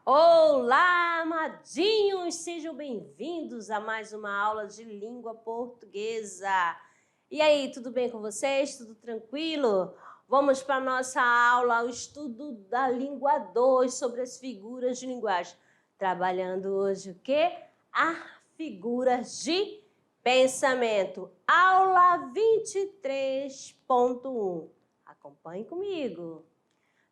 Olá, amadinhos! Sejam bem-vindos a mais uma aula de língua portuguesa. E aí, tudo bem com vocês? Tudo tranquilo? Vamos para a nossa aula, o estudo da língua 2 sobre as figuras de linguagem. Trabalhando hoje o quê? As figuras de pensamento. Aula 23.1. Acompanhe comigo.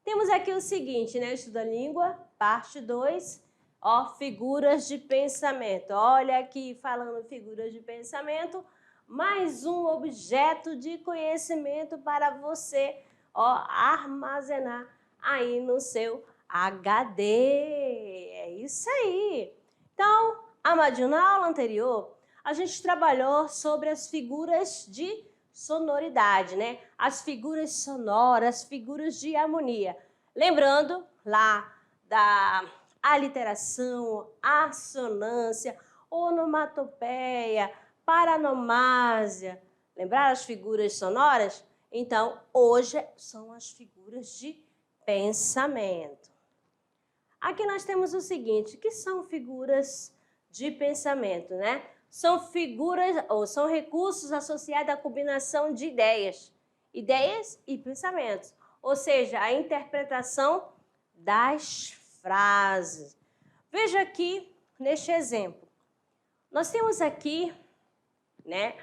Temos aqui o seguinte, né? Estudo da língua, parte 2, ó, figuras de pensamento. Olha aqui, falando figuras de pensamento, mais um objeto de conhecimento para você, ó, armazenar aí no seu HD. É isso aí. Então, amadinho, na aula anterior, a gente trabalhou sobre as figuras de sonoridade, né? As figuras sonoras, figuras de harmonia. Lembrando lá da aliteração, assonância, onomatopeia, paranomásia. Lembrar as figuras sonoras? Então, hoje são as figuras de pensamento. Aqui nós temos o seguinte, que são figuras de pensamento, né? São figuras ou são recursos associados à combinação de ideias e pensamentos, ou seja, a interpretação das frases. Veja aqui neste exemplo, nós temos aqui, né,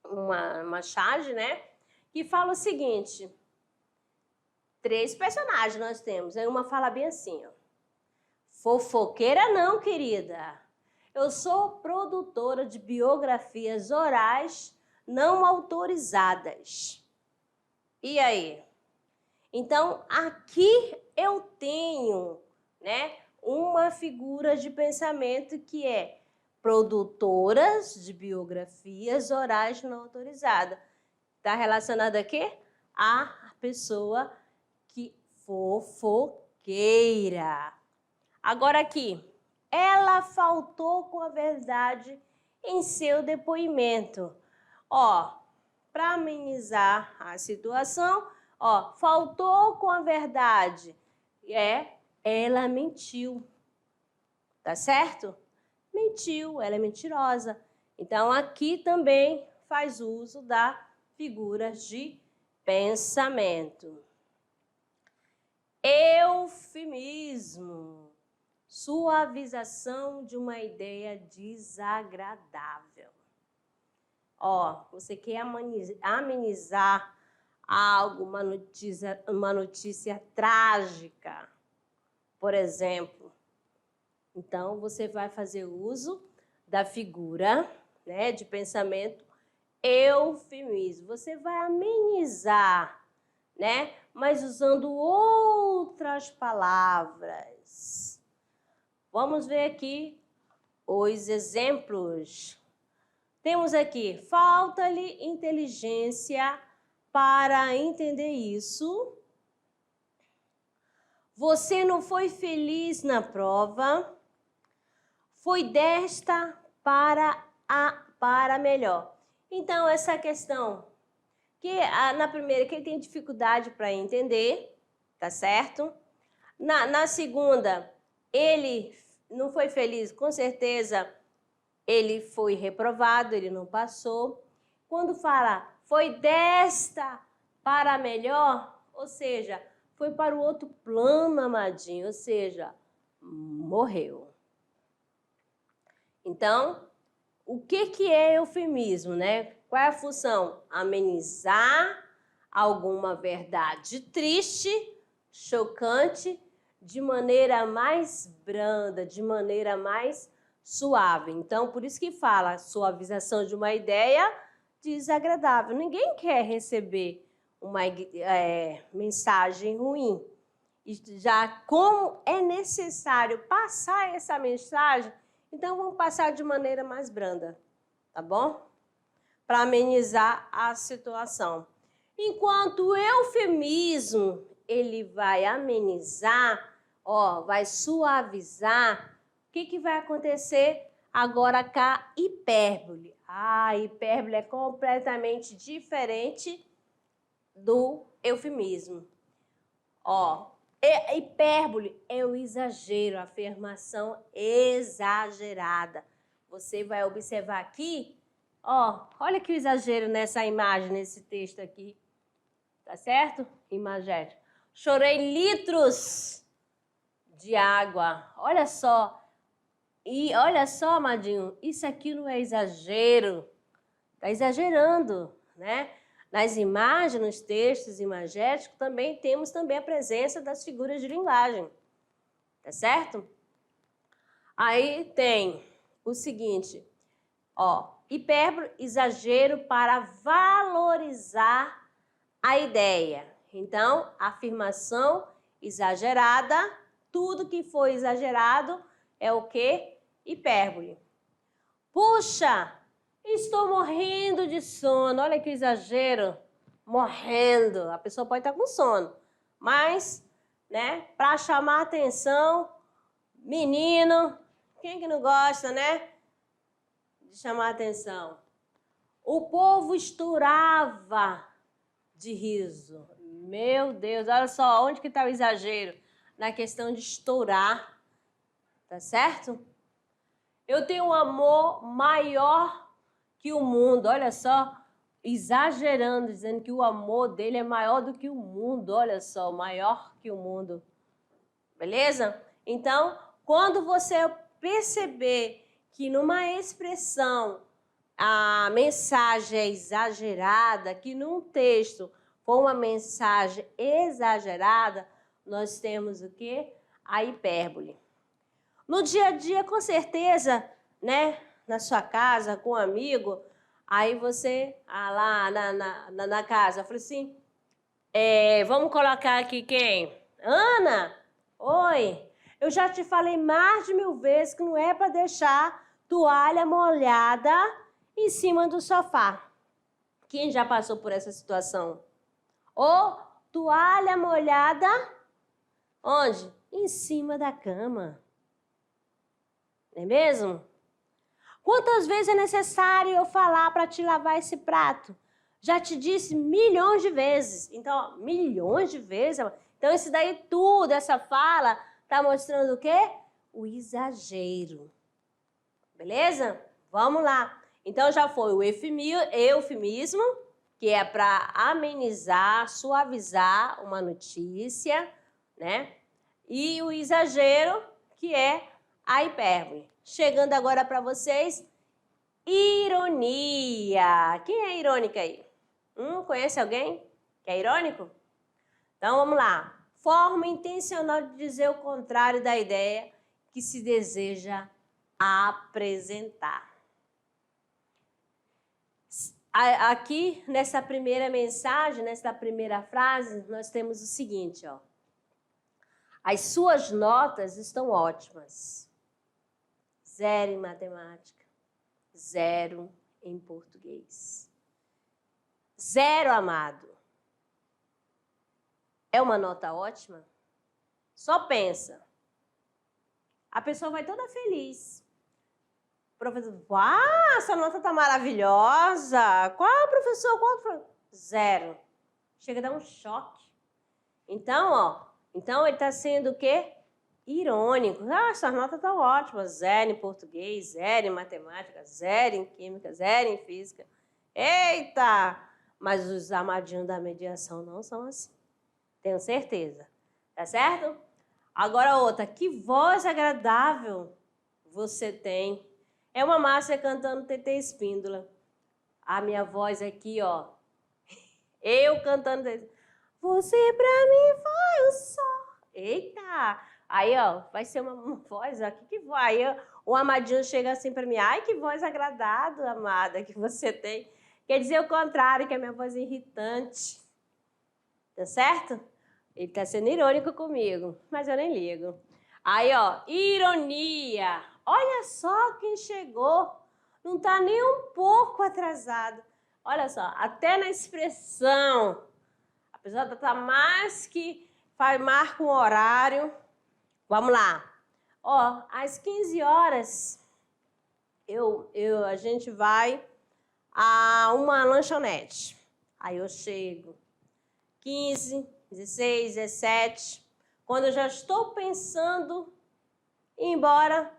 uma charge, né, que fala o seguinte, 3 personagens nós temos, aí uma fala bem assim, ó. Fofoqueira não, querida. Eu sou produtora de biografias orais não autorizadas. E aí? Então, aqui eu tenho, né, uma figura de pensamento que é produtoras de biografias orais não autorizadas. Está relacionada a quê? A pessoa que fofoqueira. Agora aqui, ela faltou com a verdade em seu depoimento. Ó, para amenizar a situação, ó, faltou com a verdade. Ela mentiu. Tá certo? Mentiu, ela é mentirosa. Então, aqui também faz uso da figura de pensamento. Eufemismo. Suavização de uma ideia desagradável. Ó, você quer amenizar algo, uma notícia trágica, por exemplo. Então, você vai fazer uso da figura, né, de pensamento eufemismo. Você vai amenizar, né, mas usando outras palavras. Vamos ver aqui os exemplos. Temos aqui, falta-lhe inteligência para entender isso. Você não foi feliz na prova. Foi desta para melhor. Então, essa questão, que na primeira, que ele tem dificuldade para entender, tá certo? Na segunda, ele não foi feliz, com certeza ele foi reprovado, ele não passou. Quando fala foi desta para melhor, ou seja, foi para o outro plano, amadinho, ou seja, morreu. Então, o que é eufemismo, né? Qual é a função? Amenizar alguma verdade triste, chocante, de maneira mais branda, de maneira mais suave. Então, por isso que fala suavização de uma ideia desagradável. Ninguém quer receber uma mensagem ruim. E já como é necessário passar essa mensagem, então vamos passar de maneira mais branda, tá bom? Para amenizar a situação. Enquanto o eufemismo, ele vai amenizar, ó, vai suavizar, o que vai acontecer? Agora cá, hipérbole. A hipérbole é completamente diferente do eufemismo. Ó, hipérbole é o exagero, a afirmação exagerada. Você vai observar aqui, ó, olha que exagero nessa imagem, nesse texto aqui. Tá certo? Imagético. Chorei litros de água. Olha só. E olha só, amadinho, isso aqui não é exagero. Tá exagerando, né? Nas imagens, nos textos imagéticos, também temos também a presença das figuras de linguagem. Tá certo? Aí tem o seguinte, ó, hipérbole, exagero para valorizar a ideia. Então, afirmação exagerada, tudo que for exagerado é o quê? Hipérbole. Puxa, estou morrendo de sono. Olha que exagero. Morrendo. A pessoa pode estar com sono. Mas, né, para chamar a atenção, menino, quem que não gosta, né? De chamar a atenção. O povo estourava de riso. Meu Deus, olha só, onde que está o exagero? Na questão de estourar, tá certo? Eu tenho um amor maior que o mundo, olha só, exagerando, dizendo que o amor dele é maior do que o mundo, olha só, maior que o mundo. Beleza? Então, quando você perceber que numa expressão a mensagem é exagerada, que num texto for uma mensagem exagerada, nós temos o quê? A hipérbole. No dia a dia, com certeza, né? Na sua casa, com um amigo, aí você, lá na casa, falou assim, vamos colocar aqui quem? Ana? Oi, eu já te falei mais de 1000 vezes que não é para deixar toalha molhada em cima do sofá. Quem já passou por essa situação? Ou toalha molhada, onde? Em cima da cama. Não é mesmo? Quantas vezes é necessário eu falar para te lavar esse prato? Já te disse milhões de vezes. Então, milhões de vezes. Então, isso daí tudo, essa fala, está mostrando o quê? O exagero. Beleza? Vamos lá. Então, já foi o eufemismo, que é para amenizar, suavizar uma notícia, né? E o exagero, que é a hipérbole. Chegando agora para vocês, ironia. Quem é irônica aí? Conhece alguém que é irônico? Então, vamos lá. Forma intencional de dizer o contrário da ideia que se deseja apresentar. Aqui, nessa primeira mensagem, nessa primeira frase, nós temos o seguinte, ó. As suas notas estão ótimas. 0 em matemática, 0 em português. 0, amado. É uma nota ótima? Só pensa. A pessoa vai toda feliz. O professor, essa nota tá maravilhosa. Qual, professor? Qual? 0. Chega a dar um choque. Então, ó, ele está sendo o quê? Irônico. Essas notas estão ótimas. 0 em português, 0 em matemática, 0 em química, 0 em física. Eita! Mas os amadinhos da mediação não são assim. Tenho certeza. Tá certo? Agora outra. Que voz agradável você tem. É uma Márcia cantando TT Espíndola. A minha voz aqui, ó. Eu cantando. Você pra mim foi o sol. Eita! Aí, ó, vai ser uma voz, ó, que vai? Aí, o amadinho chega assim pra mim, ai, que voz agradável, amada, que você tem. Quer dizer o contrário, que a minha voz é irritante. Tá certo? Ele tá sendo irônico comigo, mas eu nem ligo. Aí, ó, ironia. Olha só quem chegou. Não tá nem um pouco atrasado. Olha só, até na expressão. A pessoa tá mais que marca um horário. Vamos lá. Ó, às 15 horas, a gente vai a uma lanchonete. Aí eu chego 15, 16, 17. Quando eu já estou pensando em ir embora,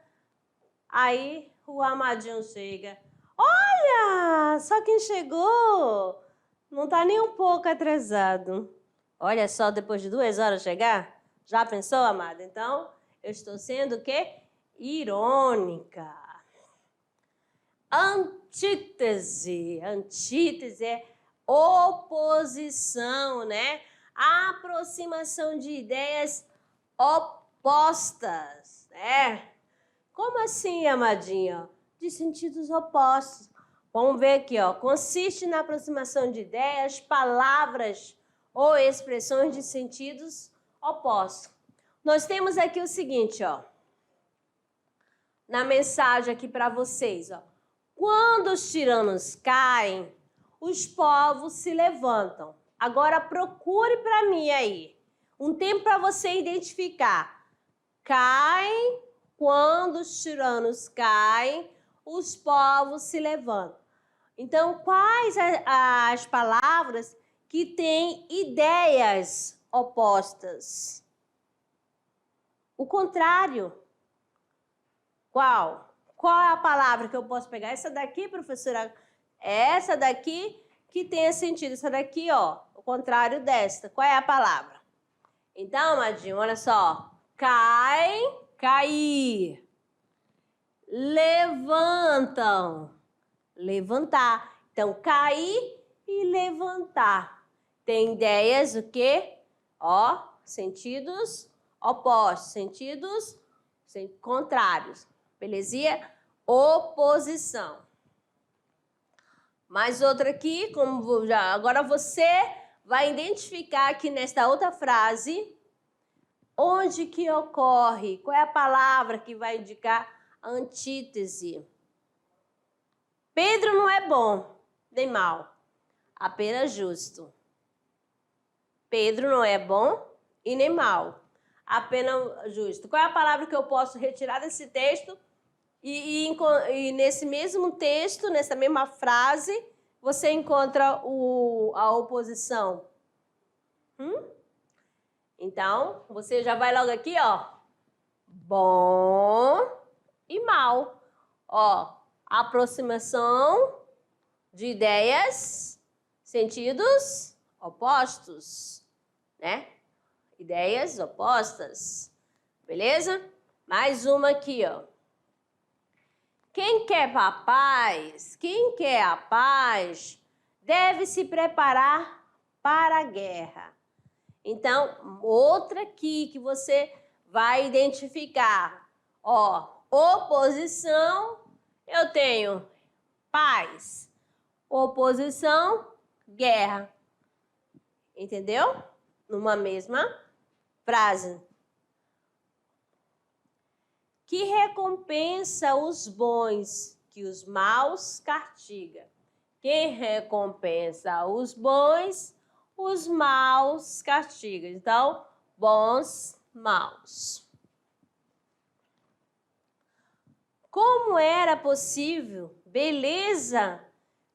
aí o Amadinho chega. Olha, só quem chegou não está nem um pouco atrasado. Olha só, depois de 2 horas chegar. Já pensou, amado? Então, eu estou sendo o quê? Irônica. Antítese. Antítese é oposição, né? Aproximação de ideias opostas, né? Como assim, amadinha? De sentidos opostos. Vamos ver aqui, ó. Consiste na aproximação de ideias, palavras ou expressões de sentidos opostos. Nós temos aqui o seguinte, ó. Na mensagem aqui para vocês, ó. Quando os tiranos caem, os povos se levantam. Agora procure para mim aí. Um tempo para você identificar. Caem, quando os tiranos caem, os povos se levantam. Então, quais as palavras que têm ideias opostas? O contrário. Qual? Qual é a palavra que eu posso pegar? Essa daqui, professora? Essa daqui que tenha sentido. Essa daqui, ó, o contrário desta. Qual é a palavra? Então, amadinho, olha só. Cai, cair. Levantam, levantar. Então, cair e levantar. Tem ideias, o quê? Ó, sentidos opostos, sentidos contrários. Belezinha? Oposição. Mais outra aqui, como já. Agora você vai identificar aqui nesta outra frase onde que ocorre, qual é a palavra que vai indicar a antítese. Pedro não é bom nem mal, apenas justo. Pedro não é bom e nem mal, apenas justo. Qual é a palavra que eu posso retirar desse texto e nesse mesmo texto, nessa mesma frase, você encontra a oposição? Então, você já vai logo aqui, ó. Bom e mal. Ó, aproximação de ideias, sentidos opostos, né? Ideias opostas. Beleza? Mais uma aqui, ó. Quem quer a paz deve se preparar para a guerra. Então, outra aqui que você vai identificar. Ó, oposição, eu tenho paz. Oposição, guerra. Entendeu? Numa mesma frase. Que recompensa os bons, que os maus castiga. Quem recompensa os bons, os maus castiga. Então, bons, maus. Como era possível beleza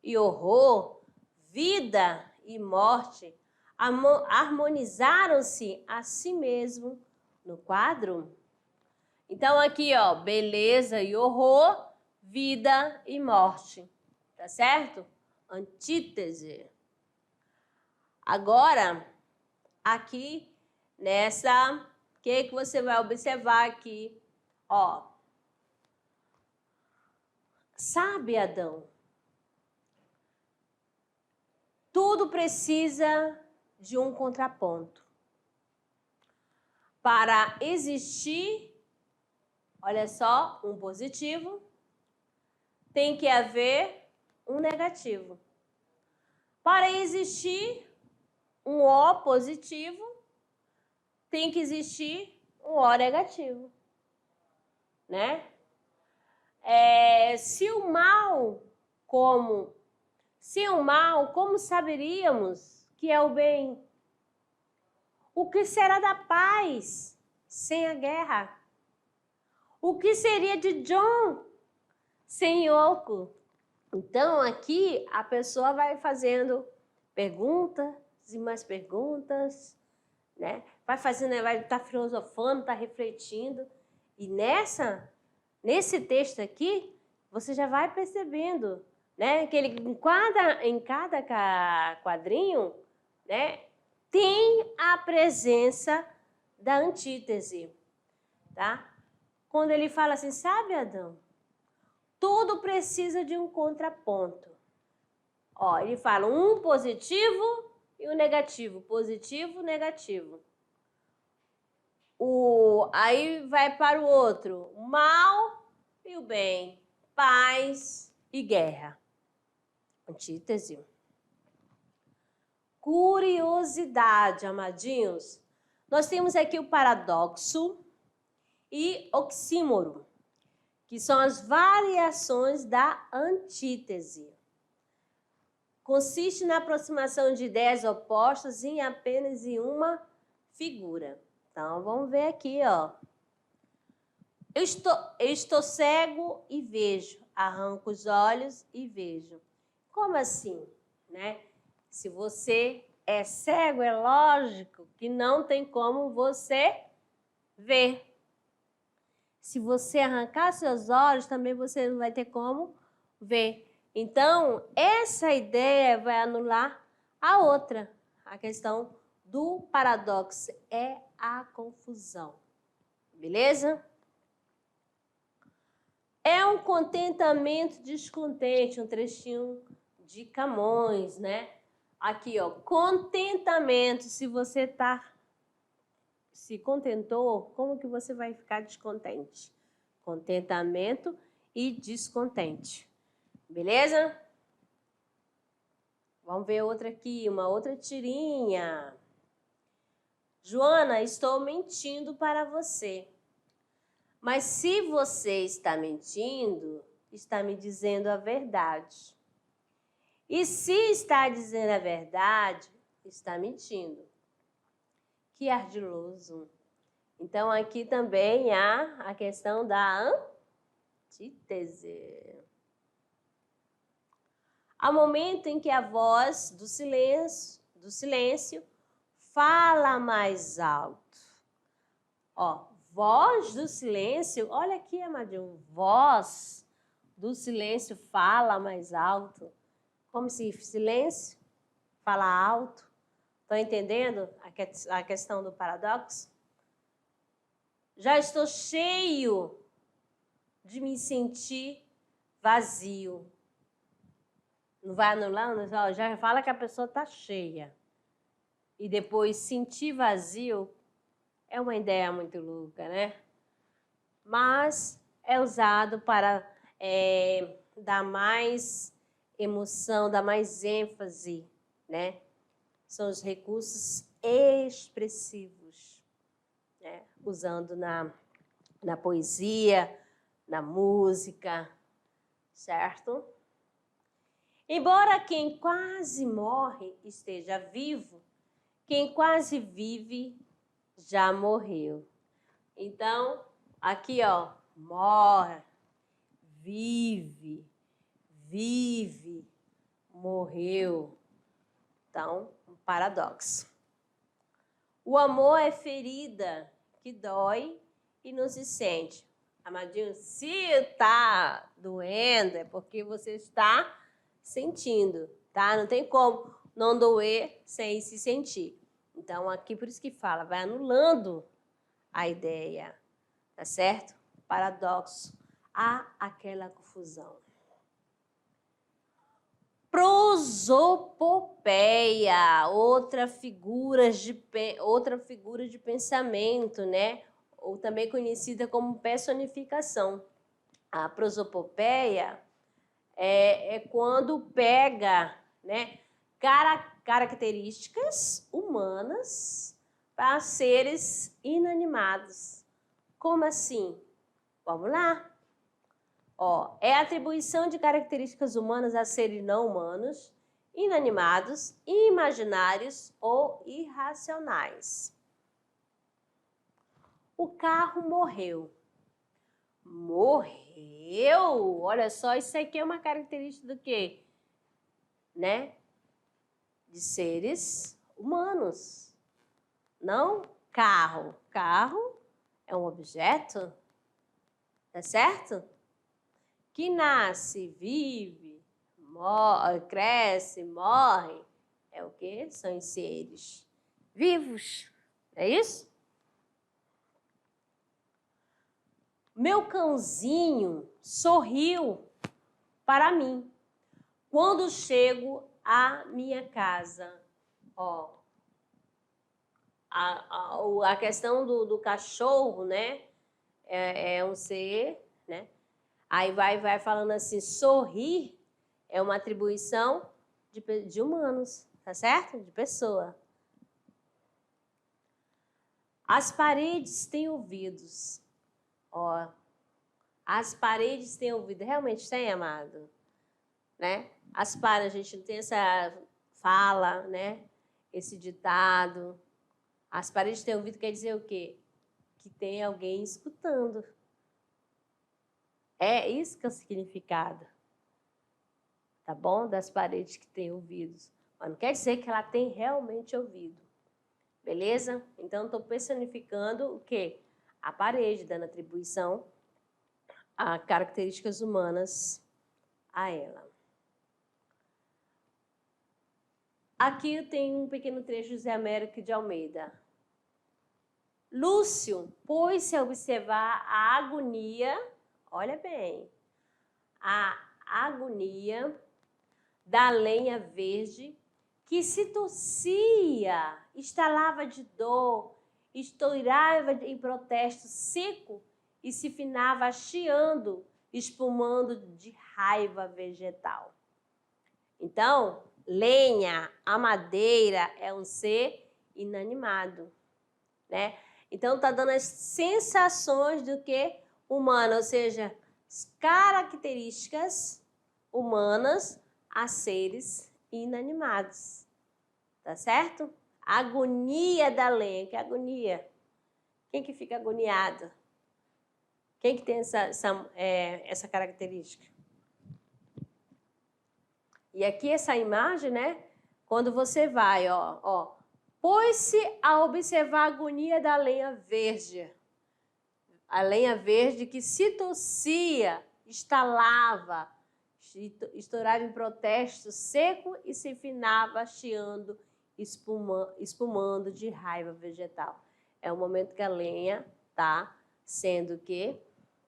e horror, vida e morte harmonizaram-se a si mesmo no quadro? Então, aqui, ó, beleza e horror, vida e morte. Tá certo? Antítese. Agora, aqui, nessa, o que você vai observar aqui? Ó. Sabe, Adão? Tudo precisa de um contraponto. Para existir, olha só, um positivo, tem que haver um negativo. Para existir um O positivo, tem que existir um O negativo, né? Se o mal, como saberíamos que é o bem? O que será da paz sem a guerra? O que seria de John sem oco. Então, aqui, a pessoa vai fazendo perguntas e mais perguntas, né? Vai fazendo, vai estar filosofando, tá refletindo. E nesse texto aqui, você já vai percebendo, né? Que ele, em cada quadrinho, né? Tem a presença da antítese, tá? Quando ele fala assim, sabe, Adão? Tudo precisa de um contraponto. Ó, ele fala um positivo e um negativo. Positivo, negativo. Aí vai para o outro. O mal e o bem. Paz e guerra. Antítese. Curiosidade, amadinhos. Nós temos aqui o paradoxo e oxímoro, que são as variações da antítese. Consiste na aproximação de ideias opostas em apenas uma figura. Então, vamos ver aqui, ó. Eu estou cego e vejo. Arranco os olhos e vejo. Como assim, né? Se você é cego, é lógico que não tem como você ver. Se você arrancar seus olhos, também você não vai ter como ver. Então, essa ideia vai anular a outra. A questão do paradoxo é a confusão. Beleza? É um contentamento descontente, um trechinho de Camões, né? Aqui, ó, contentamento. Se você se contentou, como que você vai ficar descontente? Contentamento e descontente. Beleza? Vamos ver outra aqui, uma outra tirinha. Joana, estou mentindo para você. Mas se você está mentindo, está me dizendo a verdade. E se está dizendo a verdade, está mentindo. Que ardiloso. Então, aqui também há a questão da antítese. Há momento em que a voz do silêncio fala mais alto. Ó, voz do silêncio, olha aqui, amadinho, voz do silêncio fala mais alto. Como se silêncio fala alto. Estão entendendo a questão do paradoxo? Já estou cheio de me sentir vazio. Não vai anulando? Já fala que a pessoa está cheia. E depois sentir vazio é uma ideia muito louca, né? Mas é usado para dar mais emoção, dar mais ênfase, né? São os recursos expressivos, né? Usando na poesia, na música, certo? Embora quem quase morre esteja vivo, quem quase vive já morreu. Então, aqui, ó, morre, vive, morreu. Então, um paradoxo. O amor é ferida que dói e não se sente. Amadinho, se está doendo, é porque você está sentindo, tá? Não tem como não doer sem se sentir. Então, aqui por isso que fala, vai anulando a ideia, tá certo? Paradoxo. Há aquela confusão. Prosopopeia, outra figura de pensamento, né? Ou também conhecida como personificação. A prosopopeia é quando pega, né, características humanas para seres inanimados. Como assim? Vamos lá. Ó, é a atribuição de características humanas a seres não humanos, inanimados, imaginários ou irracionais. O carro morreu. Morreu? Olha só, isso aqui é uma característica do quê? Né? De seres humanos. Não carro. Carro é um objeto, tá certo? Que nasce, vive, cresce, morre. É o quê? São os seres vivos. É isso? Meu cãozinho sorriu para mim quando chego à minha casa. Ó, a questão do cachorro, né? É um ser, né? Aí vai falando assim, sorrir é uma atribuição de humanos, tá certo? De pessoa. As paredes têm ouvidos. Ó, as paredes têm ouvido. Realmente tem, amado? Né? As paredes, a gente não tem essa fala, né? Esse ditado. As paredes têm ouvido quer dizer o quê? Que tem alguém escutando. É isso que é o significado. Tá bom? Das paredes que têm ouvidos. Mas não quer dizer que ela tem realmente ouvido. Beleza? Então, estou personificando o quê? A parede, dando atribuição a características humanas a ela. Aqui eu tenho um pequeno trecho de José Américo de Almeida. Lúcio pôs-se a observar a agonia, olha bem, a agonia da lenha verde que se torcia, estalava de dor, estourava em protesto seco e se finava chiando, espumando de raiva vegetal. Então, lenha, a madeira é um ser inanimado, né? Então, está dando as sensações do que humano, ou seja, características humanas a seres inanimados, tá certo? A agonia da lenha, que é agonia? Quem que fica agoniado? Quem que tem essa característica? E aqui essa imagem, né? Quando você vai, ó, pôs-se a observar a agonia da lenha verde. A lenha verde que se torcia, estalava, estourava em protesto seco e se finava chiando, espumando de raiva vegetal. É o momento que a lenha está sendo que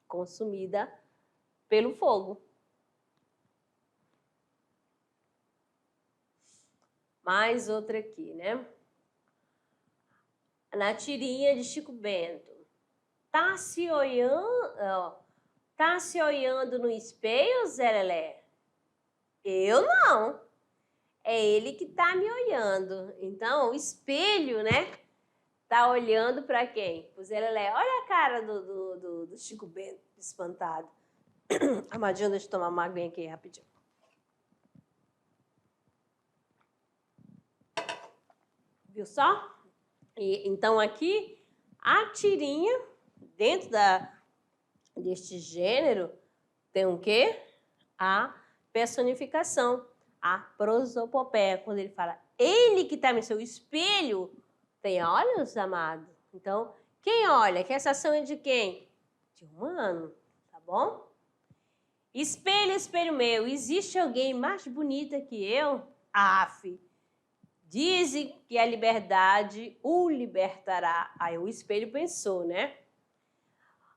consumida pelo fogo. Mais outra aqui, né? Na tirinha de Chico Bento. Tá se olhando no espelho, Zé Lelé? Eu não. É ele que tá me olhando. Então, o espelho, né? Tá olhando para quem? O Zé Lelé. Olha a cara do Chico Bento, espantado. Amadinho, deixa eu tomar uma aguinha aqui rapidinho. Viu só? Então, aqui, a tirinha, dentro deste gênero, tem o quê? A personificação, a prosopopeia. Quando ele fala, ele que está no seu espelho, tem olhos, amado? Então, quem olha? Que essa ação é de quem? De humano, tá bom? Espelho, espelho meu, existe alguém mais bonita que eu? Aff. Dizem que a liberdade o libertará. Aí o espelho pensou, né?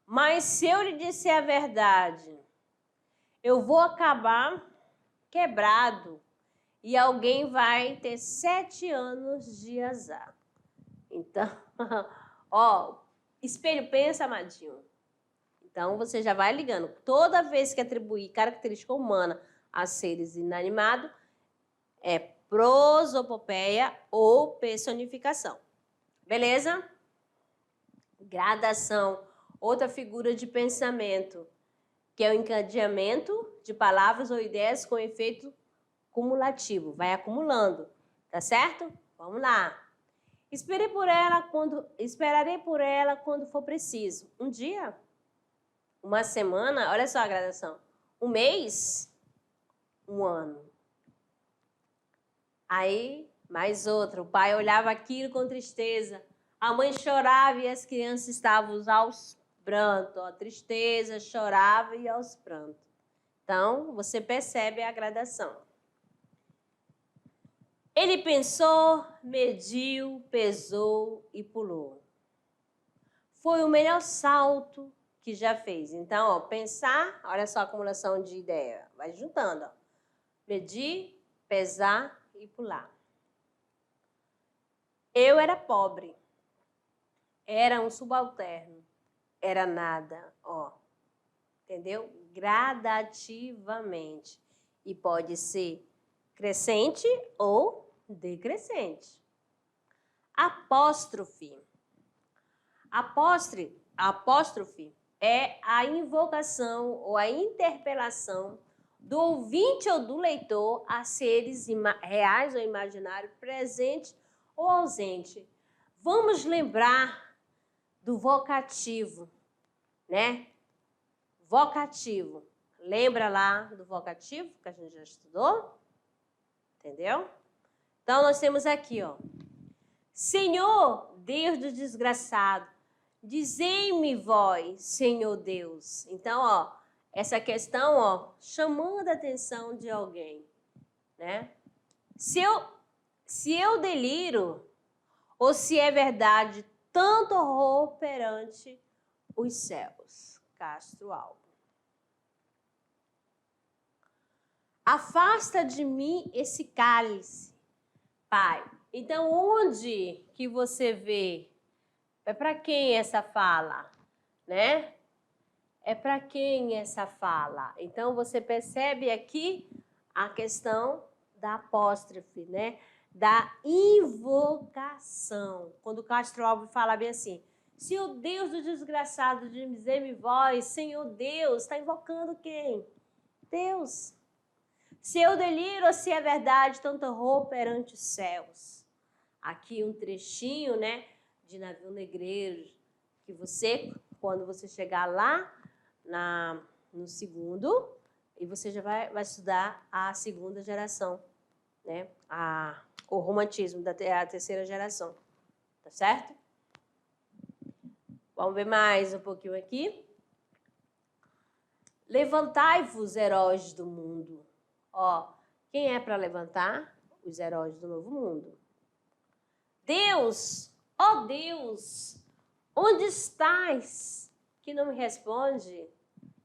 Mas se eu lhe disser a verdade, eu vou acabar quebrado e alguém vai ter 7 anos de azar. Então, ó, espelho pensa, amadinho. Então, você já vai ligando. Toda vez que atribuir característica humana a seres inanimados, é prosopopeia ou personificação. Beleza? Gradação. Outra figura de pensamento, que é o encadeamento de palavras ou ideias com efeito cumulativo. Vai acumulando, tá certo? Vamos lá. Esperarei por ela quando for preciso. Um dia? Uma semana, olha só a gradação. Um mês, um ano. Aí, mais outra. O pai olhava aquilo com tristeza. A mãe chorava e as crianças estavam aos prantos. A tristeza, chorava e aos prantos. Então, você percebe a gradação. Ele pensou, mediu, pesou e pulou. Foi o melhor salto que já fez. Então, ó, pensar, olha só a acumulação de ideia. Vai juntando, ó. Medir, pesar e pular. Eu era pobre. Era um subalterno. Era nada, ó. Entendeu? Gradativamente. E pode ser crescente ou decrescente. Apóstrofe. Apóstrofe é a invocação ou a interpelação do ouvinte ou do leitor a seres reais ou imaginários, presente ou ausente. Vamos lembrar do vocativo, né? Vocativo. Lembra lá do vocativo que a gente já estudou? Entendeu? Então, nós temos aqui, ó. Senhor, Deus do desgraçado, dizei-me vós, Senhor Deus. Então, ó, essa questão, ó, chamando a atenção de alguém, né? Se eu deliro, ou se é verdade, tanto horror perante os céus. Castro Alves. Afasta de mim esse cálice, Pai. Então, onde que você vê? É para quem essa fala, né? É para quem essa fala? Então, você percebe aqui a questão da apóstrofe, né? Da invocação. Quando o Castro Alves fala bem assim, Senhor Deus do desgraçado, dizei-me vós, Senhor Deus, está invocando quem? Deus. Se eu deliro ou se é verdade, tanto horror perante os céus. Aqui um trechinho, né, de Navio Negreiro, que você, quando você chegar lá no segundo, e você já vai estudar a segunda geração, né, o romantismo da terceira geração, tá certo? Vamos ver mais um pouquinho aqui. Levantai-vos, heróis do mundo. Ó, quem é para levantar? Os heróis do novo mundo. Deus, ó Deus, onde estás? Que não me responde.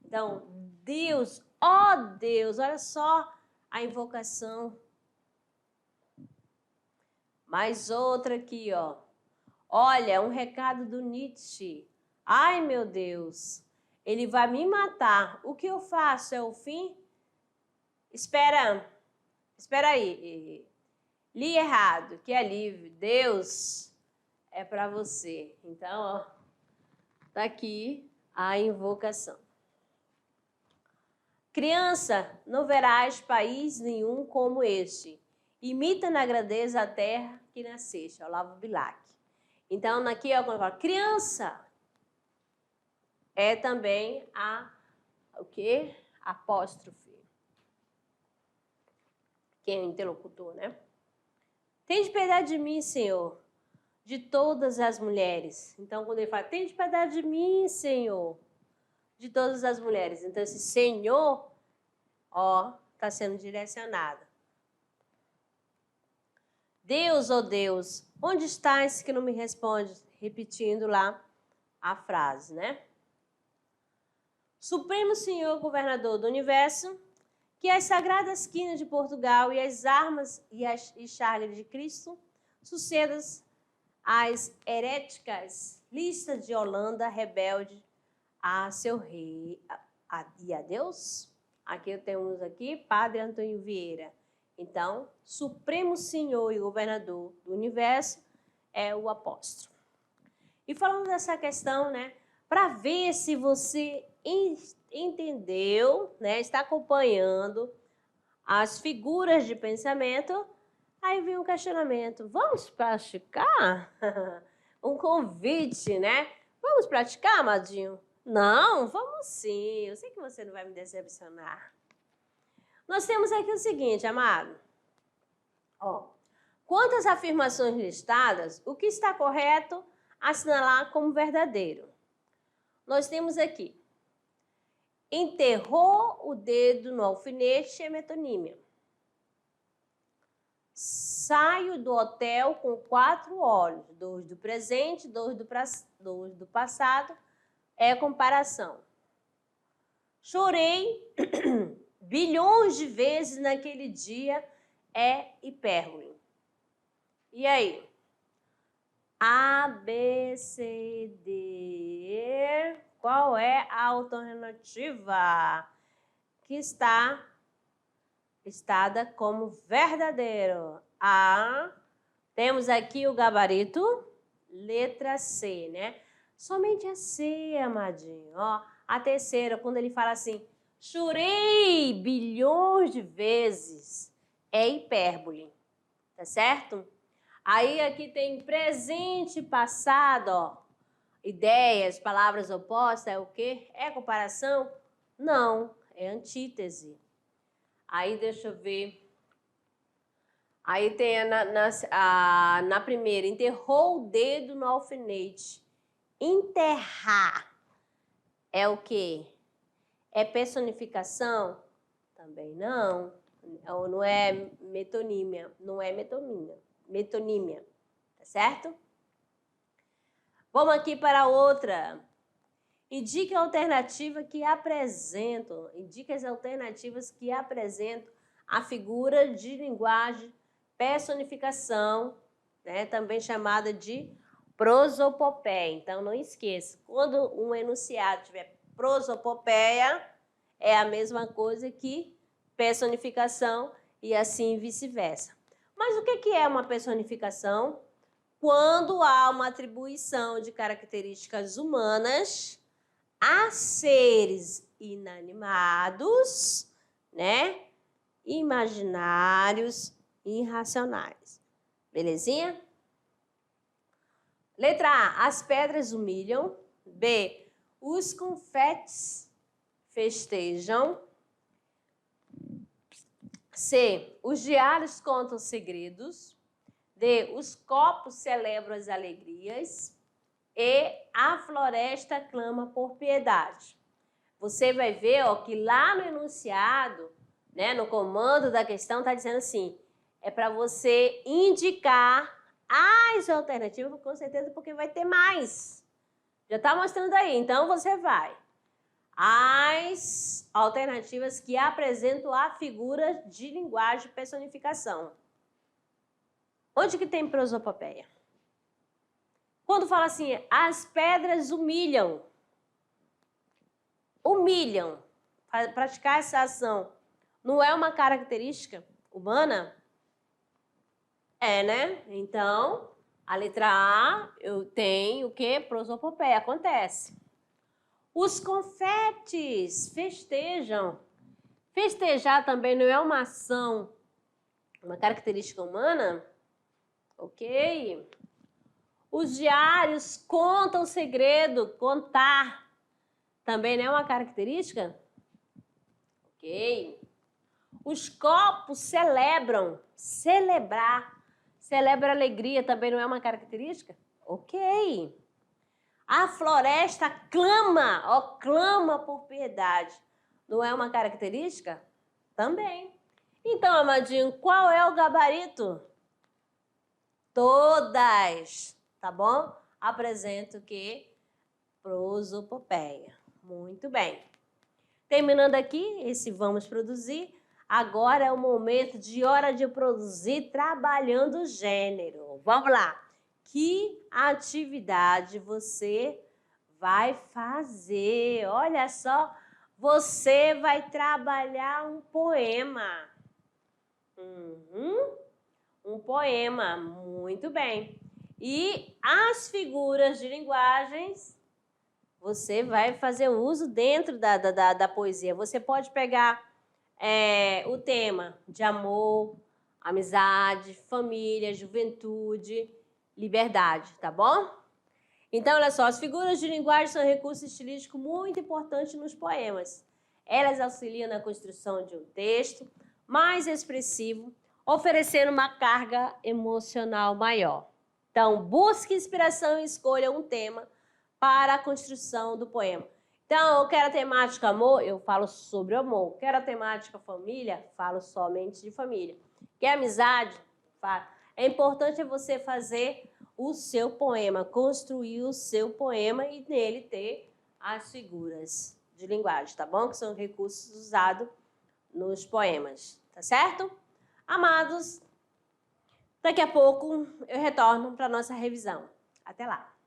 Então, Deus, ó Deus, olha só a invocação. Mais outra aqui, ó. Olha, um recado do Nietzsche. Ai, meu Deus, ele vai me matar. O que eu faço? É o fim? Espera aí. Li errado, que é livre. Deus é para você. Então, ó, tá aqui a invocação. Criança, não verás país nenhum como este. Imita na grandeza a terra que nasceste. Olavo Bilac. Então, aqui, ó, quando fala criança, é também o quê? Apóstrofe. Quem é o interlocutor, né? Tende piedade de mim, Senhor, de todas as mulheres. Então, quando ele fala, tende piedade de mim, Senhor, de todas as mulheres. Então, esse Senhor, ó, está sendo direcionado. Deus, ó Deus, onde estás que não me responde? Repetindo lá a frase, né? Supremo Senhor, governador do universo, que as sagradas quinas de Portugal e as armas e charles de Cristo sucedas às heréticas listas de Holanda rebelde a seu rei e a Deus. Aqui temos aqui Padre Antônio Vieira. Então, Supremo Senhor e Governador do Universo é o apóstolo. E falando dessa questão, né, para ver se você entendeu, né, está acompanhando as figuras de pensamento, aí vem um questionamento. Vamos praticar? Um convite, né? Vamos praticar, amadinho? Não, vamos sim. Eu sei que você não vai me decepcionar. Nós temos aqui o seguinte, amado. Ó, quanto às afirmações listadas, o que está correto assinalar como verdadeiro? Nós temos aqui. Enterrou o dedo no alfinete é metonímia. Saio do hotel com 4 olhos, 2 do presente, 2 do passado, é comparação. Chorei bilhões de vezes naquele dia, é hipérbole. E aí? A, B, C, D. Qual é a alternativa que está listada como verdadeiro? A. Temos aqui o gabarito. Letra C, né? Somente a C, amadinho. Ó, a terceira, quando ele fala assim, chorei bilhões de vezes, é hipérbole. Tá certo? Aí aqui tem presente e passado, ó. Ideias, palavras opostas, é o quê? É comparação? Não, é antítese. Aí deixa eu ver. Aí tem na primeira, enterrou o dedo no alfinete. Enterrar é o quê? É personificação? Também não. Não é metonímia. Não é metonímia. Tá certo? Vamos aqui para outra. Indique a alternativa que apresentam. Indique as alternativas que apresentam a figura de linguagem personificação, né, também chamada de prosopopeia. Então, não esqueça, quando um enunciado tiver prosopopeia, é a mesma coisa que personificação e assim vice-versa. Mas o que é uma personificação? Quando há uma atribuição de características humanas a seres inanimados, né, imaginários, irracionais. Belezinha? Letra A, as pedras humilham. B, os confetes festejam. C, os diários contam segredos. D, os copos celebram as alegrias. E a floresta clama por piedade. Você vai ver, ó, que lá no enunciado, né, no comando da questão, está dizendo assim, é para você indicar as alternativas, com certeza, porque vai ter mais. Já está mostrando aí, então você vai. As alternativas que apresentam a figura de linguagem personificação. Onde que tem prosopopeia? Quando fala assim, as pedras humilham. Humilham. Praticar essa ação não é uma característica humana? É, né? Então, a letra A, eu tenho o quê? Prosopopeia. Acontece. Os confetes festejam. Festejar também não é uma ação, uma característica humana? Ok. Os diários contam segredo, contar. Também não é uma característica? Ok. Os copos celebram, celebrar. Celebra alegria, também não é uma característica? Ok. A floresta clama, ó, clama por piedade. Não é uma característica? Também. Então, amadinho, qual é o gabarito? Todas, tá bom? Apresento que prosopopeia. Muito bem. Terminando aqui esse vamos produzir, agora é o momento de hora de produzir trabalhando o gênero. Vamos lá. Que atividade você vai fazer? Olha só, você vai trabalhar um poema. Um poema, muito bem. E as figuras de linguagens, você vai fazer uso dentro da poesia. Você pode pegar o tema de amor, amizade, família, juventude, liberdade, tá bom? Então, olha só, as figuras de linguagem são recursos estilísticos muito importantes nos poemas. Elas auxiliam na construção de um texto mais expressivo, oferecendo uma carga emocional maior. Então, busque inspiração e escolha um tema para a construção do poema. Então, eu quero a temática amor, eu falo sobre amor. Quero a temática família, falo somente de família. Quer amizade? Falo. É importante você fazer o seu poema, construir o seu poema e nele ter as figuras de linguagem, tá bom? Que são recursos usados nos poemas, tá certo? Amados, daqui a pouco eu retorno para a nossa revisão. Até lá!